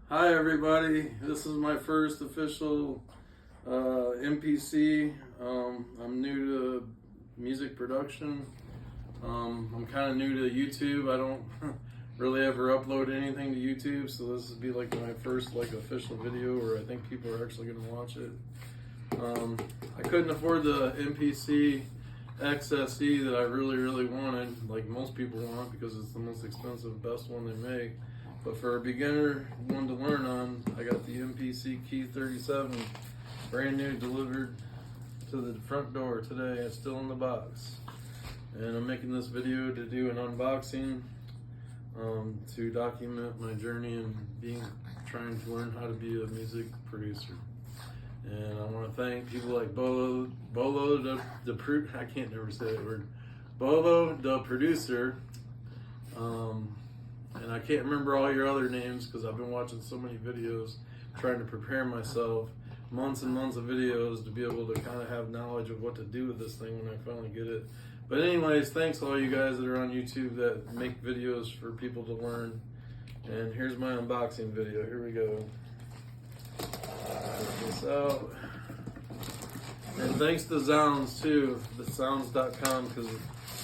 Hi everybody, this is my first official MPC. I'm new to music production. I'm kind of new to YouTube. I don't really ever upload anything to YouTube, so this would be like my first official video where I think people are actually going to watch it. I couldn't afford the MPC XSE that I really wanted, like most people want, because it's the most expensive, best one they make. But for a beginner, one to learn on, I got the MPC Key 37, brand new, delivered to the front door today. It's still in the box. And I'm making this video to do an unboxing, to document my journey in trying to learn how to be a music producer. And I want to thank people like Bolo I can't never say that word, Bolo the producer. And I can't remember all your other names because I've been watching so many videos, trying to prepare myself, months and months of videos to be able to kind of have knowledge of what to do with this thing when I finally get it. But anyways, thanks all you guys that are on YouTube that make videos for people to learn. And here's my unboxing video. Here we go. Check this out. And thanks to Sounds too, the sounds.com, because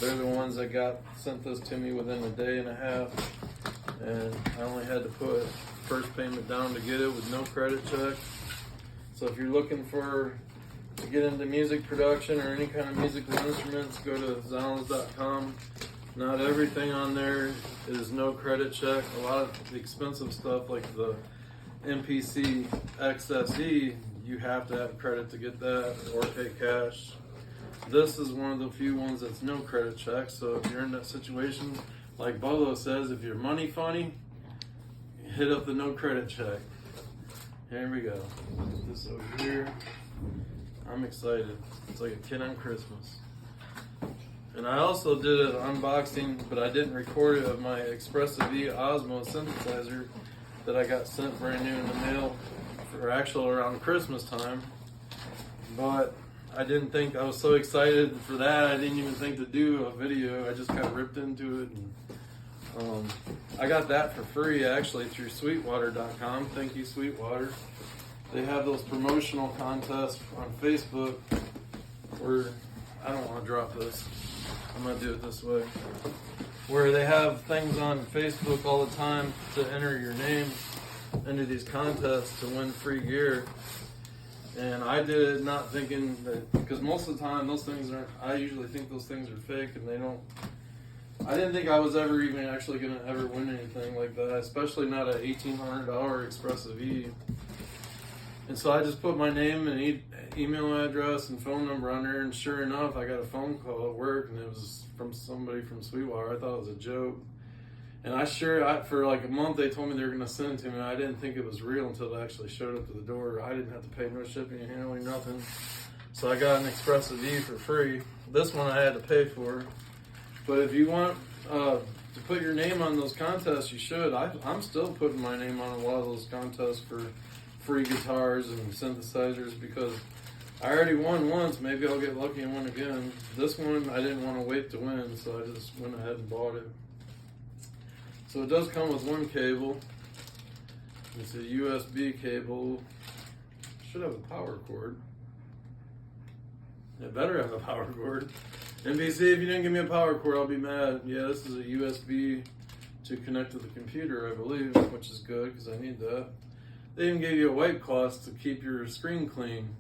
they're the ones that sent this to me within a day and a half. And I only had to put first payment down to get it with no credit check. So if you're looking to get into music production or any kind of musical instruments, go to Sounds.com. Not everything on there is no credit check. A lot of the expensive stuff like the MPC XSE, you have to have credit to get that or pay cash. This is one of the few ones that's no credit check. So if you're in that situation, like Bolo says, if you're money funny, hit up the no credit check. Here we go. Put this over here. I'm excited. It's like a kid on Christmas. And I also did an unboxing, but I didn't record it, of my Expressive E Osmo synthesizer that I got sent brand new in the mail for actual around Christmas time. But I didn't think, I was so excited for that, I didn't even think to do a video. I just kind of ripped into it. And, I got that for free actually through Sweetwater.com. Thank you, Sweetwater. They have those promotional contests on Facebook where, I don't want to drop this, I'm going to do it this way, where they have things on Facebook all the time to enter your name into these contests to win free gear. And I did it not thinking that, because most of the time those things I usually think those things are fake, and I didn't think I was ever even actually going to ever win anything like that, especially not an $1,800 Expressive E. And so I just put my name and email address and phone number on there, and sure enough, I got a phone call at work, and it was from somebody from Sweetwater. I thought it was a joke. And for like a month, they told me they were going to send it to me. I didn't think it was real until it actually showed up to the door. I didn't have to pay no shipping and handling, nothing. So I got an Expressive E for free. This one I had to pay for. But if you want to put your name on those contests, you should. I'm still putting my name on a lot of those contests for free guitars and synthesizers, because I already won once. Maybe I'll get lucky and win again. This one, I didn't want to wait to win, so I just went ahead and bought it. So it does come with one cable. It's a USB cable. Should have a power cord. It better have a power cord. MPC, if you didn't give me a power cord, I'll be mad. Yeah, this is a USB to connect to the computer, I believe, which is good because I need that. They even gave you a wipe cloth to keep your screen clean.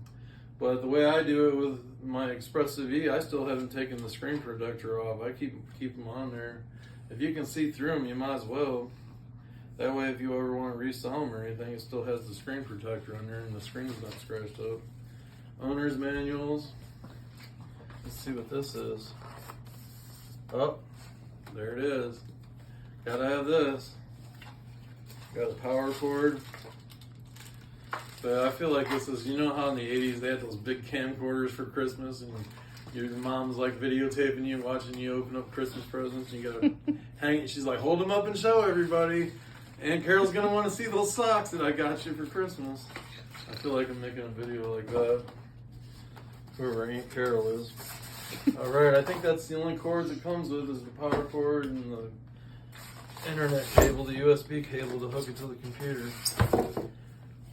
But the way I do it with my Expressive E, I still haven't taken the screen protector off. I keep them on there. If you can see through them, you might as well. That way, if you ever want to resell them or anything, it still has the screen protector on there and the screen's not scratched up. Owner's manuals. Let's see what this is. Oh, there it is. Gotta have this. Got a power cord. But I feel like this is, you know how in the 80s they had those big camcorders for Christmas, and your mom's like videotaping you, watching you open up Christmas presents, and you gotta hang it. She's like, hold them up and show everybody. And Carol's gonna want to see those socks that I got you for Christmas. I feel like I'm making a video like that. Whoever Aunt Carol is. Alright, I think that's the only cord that comes with is the power cord and the internet cable, the USB cable to hook it to the computer.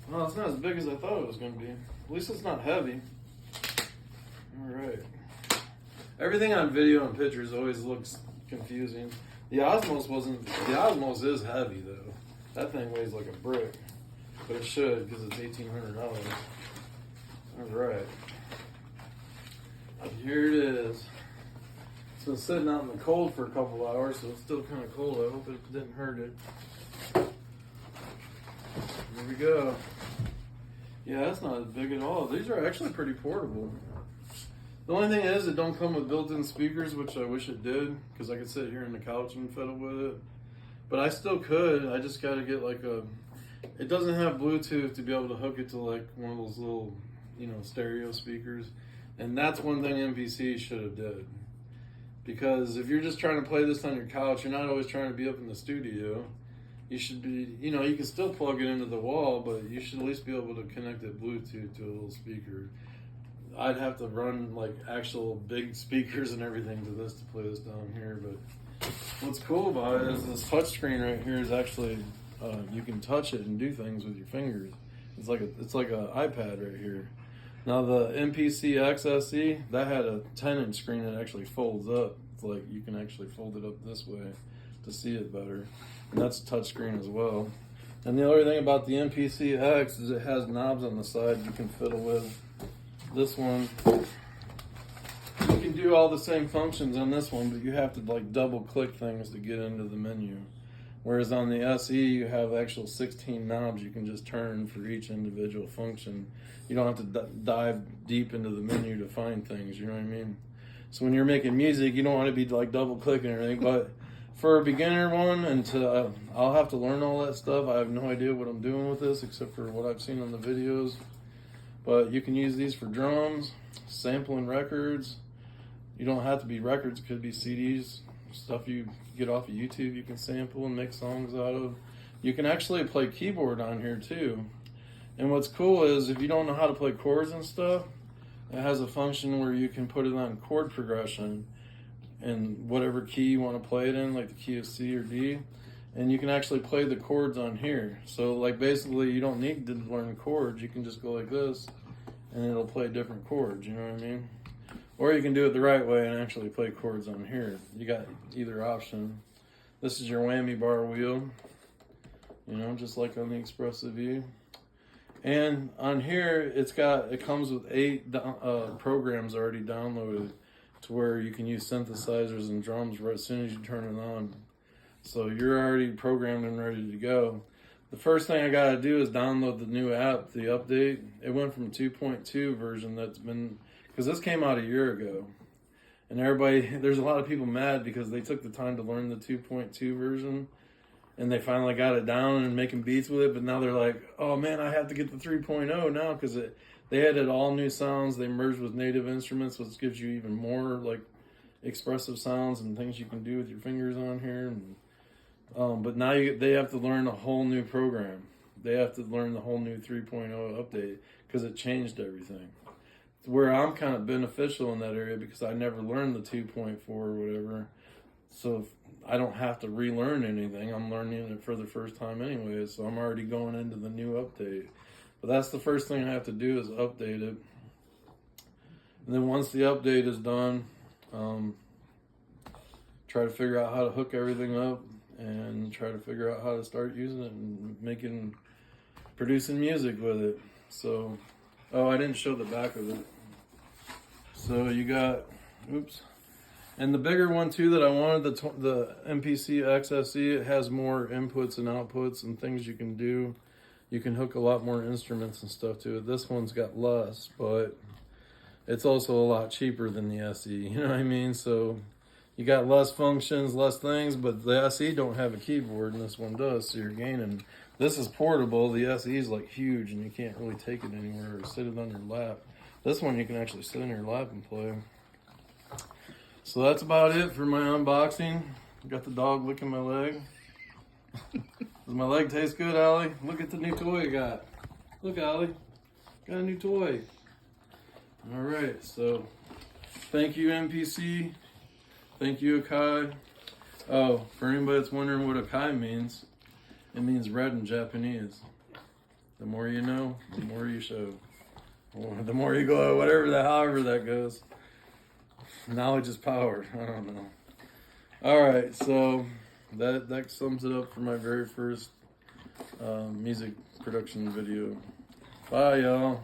Well, it's not as big as I thought it was going to be. At least it's not heavy. Alright. Everything on video and pictures always looks confusing. The Osmos is heavy though. That thing weighs like a brick. But it should, because it's $1,800. Alright. Here it is. It's been sitting out in the cold for a couple hours, so it's still kind of cold. I hope it didn't hurt it. Here we go. Yeah, that's not as big at all. These are actually pretty portable. The only thing is, it don't come with built-in speakers, which I wish it did, because I could sit here on the couch and fiddle with it. But I still could. I just got to get like a... It doesn't have Bluetooth to be able to hook it to like one of those little, stereo speakers. And that's one thing MPC should have did. Because if you're just trying to play this on your couch, you're not always trying to be up in the studio. You should be, you can still plug it into the wall, but you should at least be able to connect it Bluetooth to a little speaker. I'd have to run like actual big speakers and everything to this to play this down here. But what's cool about it is this touchscreen right here is actually, you can touch it and do things with your fingers. It's like an iPad right here. Now the MPC XSE, that had a 10-inch screen that actually folds up. It's like you can actually fold it up this way to see it better. And that's a touch screen as well. And the other thing about the MPC X is it has knobs on the side you can fiddle with. This one, you can do all the same functions on this one, but you have to like double click things to get into the menu. Whereas on the SE, you have actual 16 knobs you can just turn for each individual function. You don't have to dive deep into the menu to find things, you know what I mean? So when you're making music, you don't want to be like double clicking or anything, but for a beginner one, I'll have to learn all that stuff. I have no idea what I'm doing with this except for what I've seen on the videos. But you can use these for drums, sampling records. You don't have to be records, it could be CDs, stuff you get off of YouTube you can sample and make songs out of. You can actually play keyboard on here too. And what's cool is if you don't know how to play chords and stuff, it has a function where you can put it on chord progression and whatever key you want to play it in, like the key of C or D, and you can actually play the chords on here. So like basically you don't need to learn chords, you can just go like this and it'll play different chords, you know what I mean? Or you can do it the right way and actually play chords on here. You got either option. This is your whammy bar wheel, just like on the Expressive E. And on here, it comes with 8 programs already downloaded to where you can use synthesizers and drums right as soon as you turn it on. So you're already programmed and ready to go. The first thing I gotta do is download the new app, the update. It went from 2.2 version that's been, because this came out a year ago. And there's a lot of people mad because they took the time to learn the 2.2 version and they finally got it down and making beats with it, but now they're like, oh man, I have to get the 3.0 now because they added all new sounds. They merged with native instruments, which gives you even more like expressive sounds and things you can do with your fingers on here. And, but now they have to learn a whole new program. They have to learn the whole new 3.0 update because it changed everything. Where I'm kind of beneficial in that area because I never learned the 2.4 or whatever. So I don't have to relearn anything. I'm learning it for the first time anyway, so I'm already going into the new update. But that's the first thing I have to do is update it. And then once the update is done, try to figure out how to hook everything up and try to figure out how to start using it and producing music with it. So, I didn't show the back of it. So you got, and the bigger one too that I wanted, the MPC XSE, it has more inputs and outputs and things you can do. You can hook a lot more instruments and stuff to it. This one's got less, but it's also a lot cheaper than the SE, you know what I mean? So you got less functions, less things, but the SE don't have a keyboard and this one does, so you're gaining. This is portable, the SE is like huge and you can't really take it anywhere or sit it on your lap. This one you can actually sit in your lap and play. So that's about it for my unboxing. Got the dog licking my leg. Does my leg taste good, Allie? Look at the new toy I got. Look, Allie, got a new toy. All right, so thank you, MPC. Thank you, Akai. Oh, for anybody that's wondering what Akai means, it means red in Japanese. The more you know, the more you show. Or the more you go, however that goes. Knowledge is power. I don't know. All right, so that sums it up for my very first music production video. Bye, y'all.